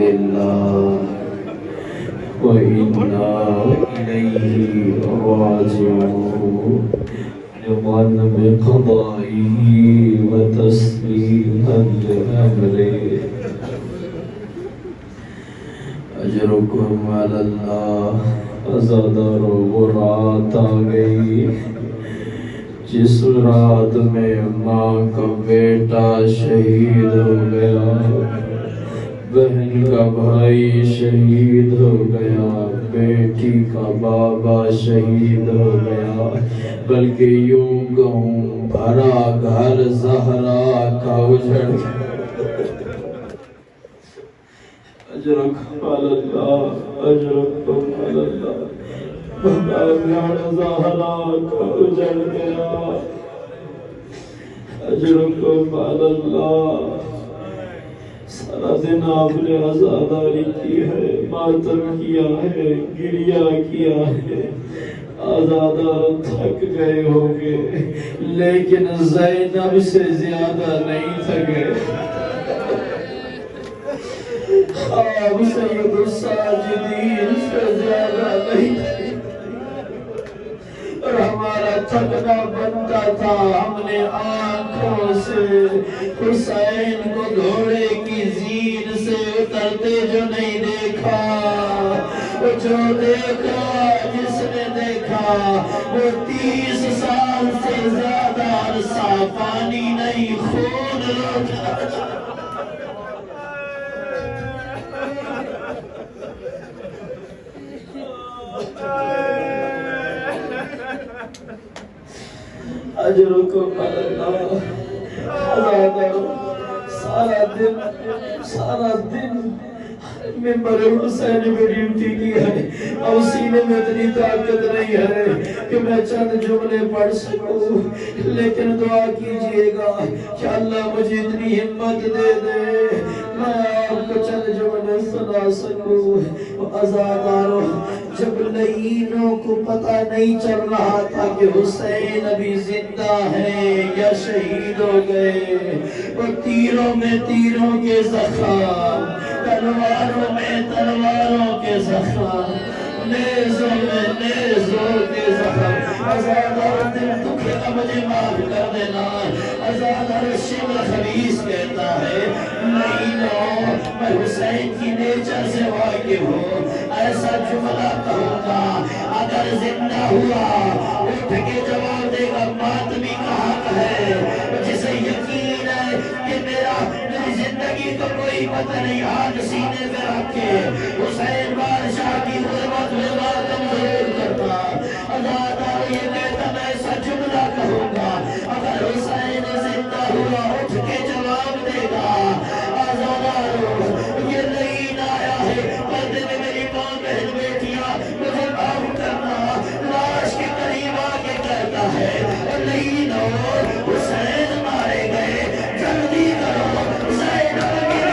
لله وإنا إليه راجعون رضا بقضائه وتسليما لأمره اجرکم علی اللہ ازادار وہ رات آ گئی جس رات میں ماں کا بیٹا شہید ہو گیا، بہن کا بھائی شہید ہو گیا، بیٹی کا بابا شہید ہو گیا، بلکہ یوں کہوں بھرا گھر زہرا کا اجڑ گیا۔ اجرکم علی اللہ اجرکم علی اللہ بھرا گھر زہرا کا اجڑ گیا۔ اجرکم علی اللہ سارا دن آپ نے عزاداری کی ہے، ماتم کیا ہے، گریہ کیا ہے، عزادار تھک گئے ہوگے لیکن زینب سے زیادہ نہیں تھکے۔ آپ سید الساجدین سے زیادہ نہیں تھکے اور ہمارا تھکنا بنتا تھا ہم نے آنکھوں سے حسین کو گھوڑے کی زین سے اترتے جو نہیں دیکھا، وہ جو دیکھا جس نے دیکھا وہ 30 سال سے زیادہ عرصہ پانی نہیں خون روتا۔ اجرکم علی اللہ عزادارو سارا دن ممبر حسین میں ڈیوٹی کی ہے، اب سینے میں اتنی طاقت نہیں ہے کہ میں چند جملے پڑھ سکوں، لیکن دعا کیجئے گا کہ اللہ مجھے اتنی ہمت دے دے میں آپ کو چند جملے سنا سکوں۔ عزادارو جب لعینوں کو پتہ نہیں چل رہا تھا کہ حسین ابھی زندہ ہیں یا شہید ہو گئے، وہ تیروں میں تیروں کے زخم، تلواروں میں تلواروں کے زخم، نیزوں میں نیزوں کے زخم۔ عزادار دل دکھے مجھے معاف کر دینا۔ عزادار شمر خبیث کہتا ہے لعینوں میں حسین کی نیچر سے واقف ہوں، ایسا جملہ کہوں گا اگر زندہ ہوا اٹھ کے جواب دے گا ماتمی کا حق ہے، جسے یقین ہے کہ میری زندگی کو کوئی پتہ نہیں، ہاتھ سینے پہ رکھے حسین بادشاہ کی غربت میں ماتم ضرور کرتا۔ عزادار یہ کہتا میں ایسا جملہ کہوں گا اگر حسین زندہ ہوا اٹھ کے جواب دے گا۔ عزادارو یہ لعین آیا ہے پردے میں میری ماں بہن بیٹیاں مجھے معاف کرنا، لاش کے قریب آ کے کہتا ہے لعینوں حسین مارے گئے، جلدی کرو زینب کی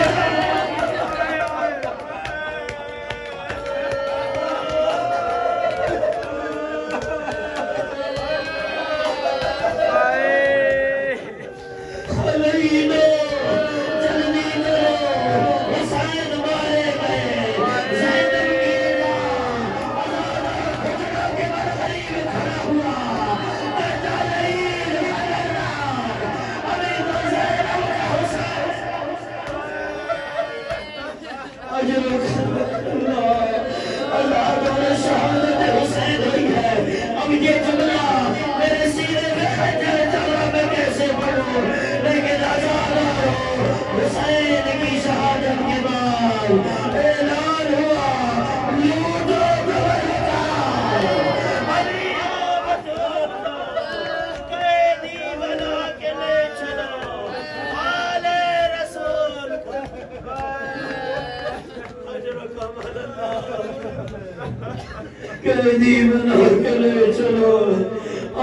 قیدی بنا کے لے چلو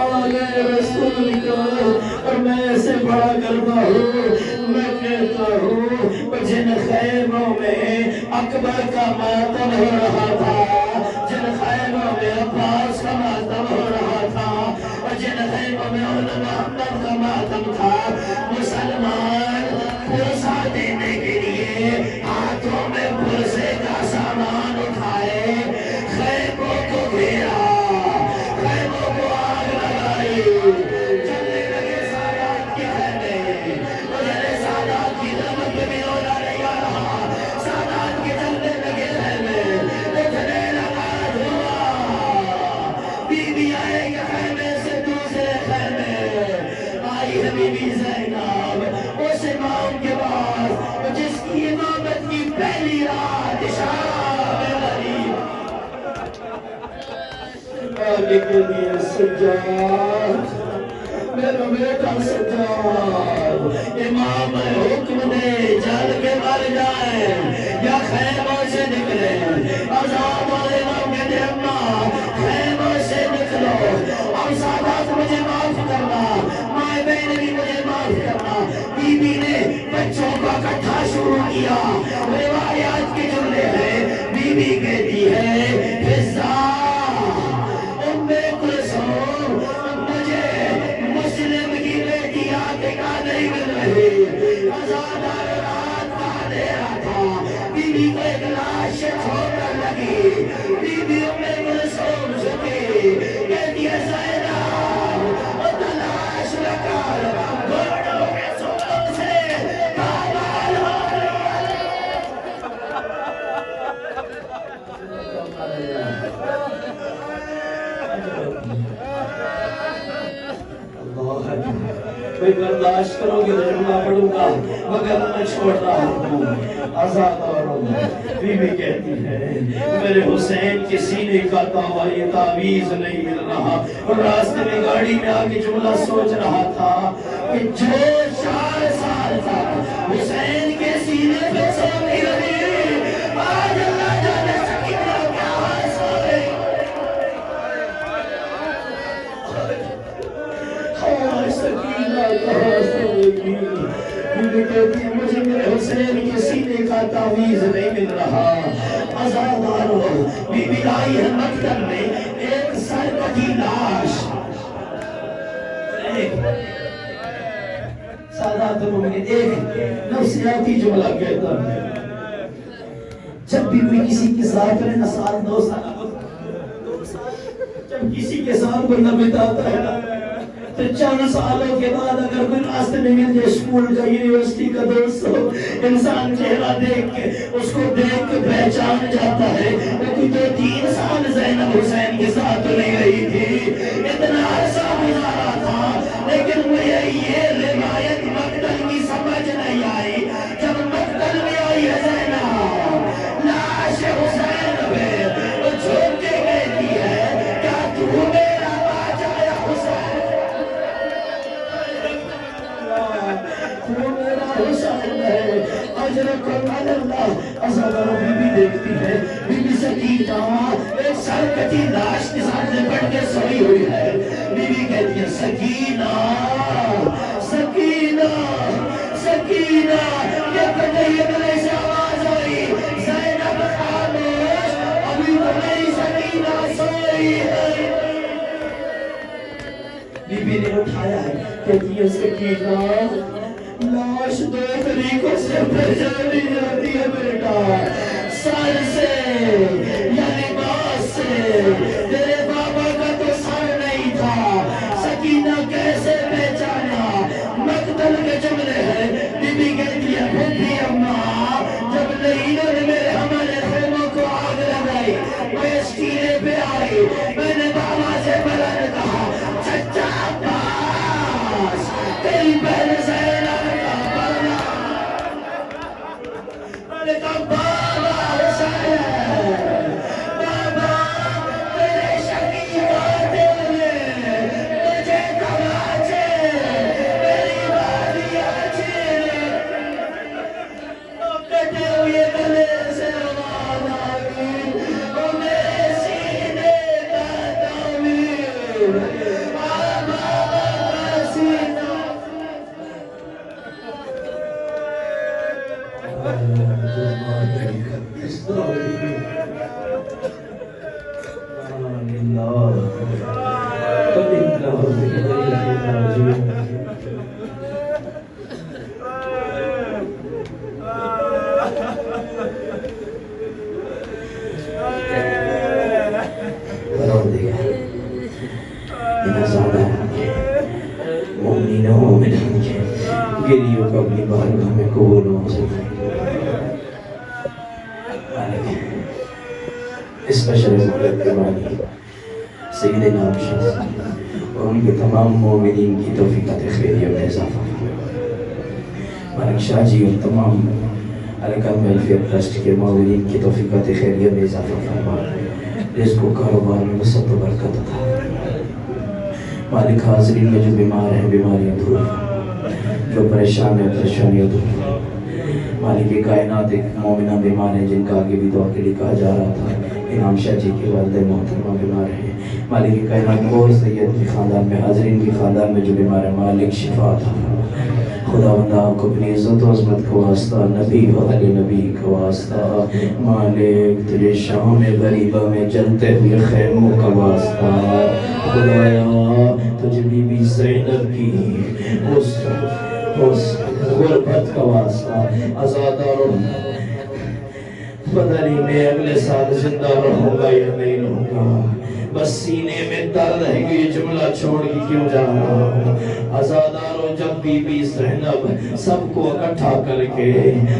آلے رسول کا، اور میں ایسے بڑا کرتا ہوں میں کہتا ہوں جن خیموں میں اکبر کا ماتم ہو رہا تھا، جن خیموں میں عباس کا ماتم ہو رہا تھا، اور جن خیموں میں محمد کا ماتم تھا، مسلمان پرسا دینے کے لیے ہاتھوں میں پرسا میری رات شام غریب آگے کے لیے سجاد میرا بیٹا سجاد امام حکم دے جل کے مر جائے یا خیموں سے نکلے عذاب والے امام کہتے اماں خیموں سے نکلو اور سادات مجھے معاف کرنا مائے بہن بھی مجھے معاف کرنا بی بی نے بچوں کا اکٹھا شروع کیا روایات کے جملے ہیں بی بی کہتی ہے فضا مسلم کی بیٹی آتے کا نہیں مل رہی ازادار رات کا اندھیرا تھا بی بی کو ایک لاش چھوڑ لگی بی بی کلثوم جھکی کہتی ہے زینب وہ تلاش لکار گھوڑوں کے سوم سے پامال ہو میں برداشت کرو گے جملہ پڑھوں گا مگر میں چھوڑ رہا ہوں آزاد اور بی بی کہتی ہے میرے حسین کے سینے کا تاوا یہ تعویذ نہیں مل رہا اور راستے میں گاڑی میں آگے جملہ سوچ رہا تھا کہ جو 4 سال تک حسین کے سینے پہ سو نہیں رہی آج اللہ جانے سکینہ کیا حاصل ہوئے سکینہ کہاں سے ہوگی بی کہتی ہے مجھے میرے حسین کے سینے کا تعویذ نہیں مل رہا عزادارو بی بی آئی ہے مکتب میں ایک سرکٹی لاش سادات مومنین ایک نفسیاتی جملہ کہتا ہے جب بھی کوئی کسی کے ساتھ رہنا سال 2 سال جب کسی کے ساتھ بندہ بتاتا ہے تو 4 سالوں کے بعد اگر کوئی راستے میں مل جائے اسکول کا یونیورسٹی کا دوست ہو انسان چہرہ دیکھ کے اس کو دیکھ کے پہچان جاتا ہے لیکن 2-3 سال زینب حسین کے ساتھ نہیں رہی تھی اتنا عرصہ گزارا تھا لیکن مجھے یہ روایت مقتل کی سمجھ نہیں آئی جب مقتل میں آئی ہے زینب لاش حسین پہ وہ چھوڑ کے کہتی ہے کیا تو میرا باچا یا حسین وہ میرا حسین ہے اجرکم علی اللہ ازادر بی بی دیکھتی ہے بی بی سکینہ ایک سرکٹی لاش کے ساتھ لپٹ کے سوئی ہوئی ہے بی بی کہتی ہے سکینہ سکینہ سکینہ یہ کٹھے گلے سے آواز آئی زینب خاموش ابھی تو میری سکینہ سوئی ہے بی بی نے اٹھایا ہے کہتی ہے سکینہ لاش 2 طریقوں سے پہچانی جاتی ہے بیٹا سر سے یا لباس سے تیرے بابا کا تو سر نہیں تھا سکینہ کیسے پہچانا مقتل کے جملے ہیں بی بی کہتی ہے پھپھی اماں جب لہینوں نے میرے ہمارے خیموں کو آگ لگائی میں اس کیلے پہ آئی میں نے بابا سے بلند کہا چچا عباس تیری بہن زینب بابا حسین بابا تیرے شکی باتیں مجھے کماچے میری باری آچے کٹے ہوئے گلے سے آواز آئی وہ میرے سینے کا تعمیر بابا کا سینہ گریوں کا اپنی بارگاہ میں قبول ہو اسپیشل مغرب کے بانی سیدنا شخص اور ان کے تمام مومنین کی توفیقات خیریہ میں اضافہ ملک شاہ جی اور تمام الکم ویلفیئر ٹرسٹ کے معاونین کی توفیقات خیریہ میں اضافہ فرما، رزق و کاروبار میں وسعت و برکت عطا۔ مالک حاضرین میں جو بیمار ہیں بیماریاں دور فرما، جو پریشان ہیں پریشانیاں دور فرما۔ مالک کائنات ایک مومنہ بیمار ہیں جن کا آگے بھی دعا کے لیے کہا جا رہا تھا، انعام شاہ جی کی والدہ محترمہ بیمار ہیں۔ مالک کائنات کو سید کے خاندان میں حاضرین کے خاندان میں جو بیمار ہیں مالک شفا عطا فرما۔ خدا بندہ آپ کو اپنی عزت و عظمت کا واسطہ، نبی و اہل نبی کا واسطہ، مالک تجھے شام غریبہ میں جلتے ہوئے خیموں کا واسطہ، خدایا تجھے بی بی زینب کی اس غربت کا واسطہ، عزاداروں پتہ نہیں میں اگلے سال زندہ رہوں گا یا نہیں رہوں گا، بس سینے میں درد ہے کہ یہ جملہ چھوڑ کے کیوں جا رہا ہوں۔ عزاداروں جب بی بی زینب سب کو اکٹھا کر کے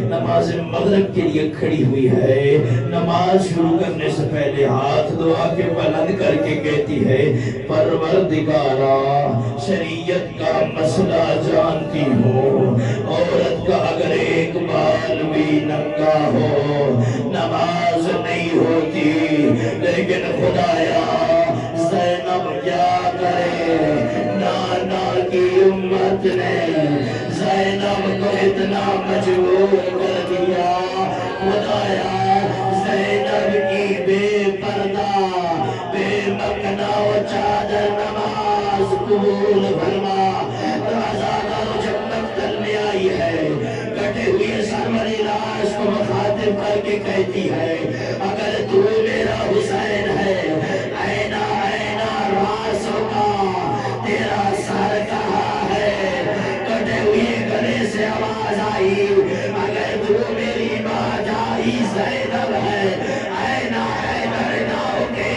نماز مغرب کے لیے کھڑی ہوئی ہے، نماز شروع کرنے سے پہلے ہاتھ دعا کے بلند کر کے کہتی ہے، پروردگارا شریعت کا مسئلہ جانتی ہوں، عورت کا اگر ایک بال بھی ننگا ہو نماز نہیں ہوتی، لیکن خدایا زینب کیا کرے، نانا کی امت نے زینب کو اتنا مجبور کر دیا، خدایا زینب کی بے پردہ بے مکنہ و چادر نماز قبول فرما۔ عزاداروں جب مقتل میں آئی ہے کٹے ہوئے سرمری لاش کو مخاطب کر کے کہتی ہے، اگر تو میرا حسین ہے اینا اینا راس ہوگا، تیرا سر کہاں ہے؟ کٹے ہوئے گلے سے آواز آئی، اگر تو میری ماں جائی زینب ہے اینا اینا رداؤ کے،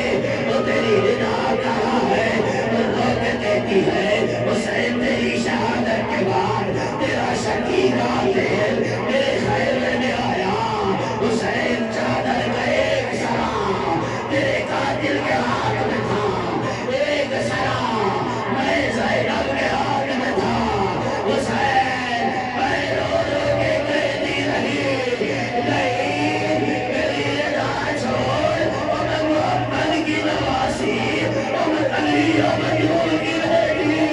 تو تیری ردا کہاں ہے؟ رو کے کہتی ہے، حسین تیری شہادت کے بعد تیرا شقیقہ دل میرے خیر میں آیا، حسین چادر کا ایک سرا تیرے قاتل کے ہاتھ میں تھا، ایک سرا میں زینب کے ہاتھ میں تھا، حسین میں رو رو کے کہتی رہی، نہیں میری رضا چھوڑ، میں محمد کی نواسی، میں علی مجنون کی بیٹی۔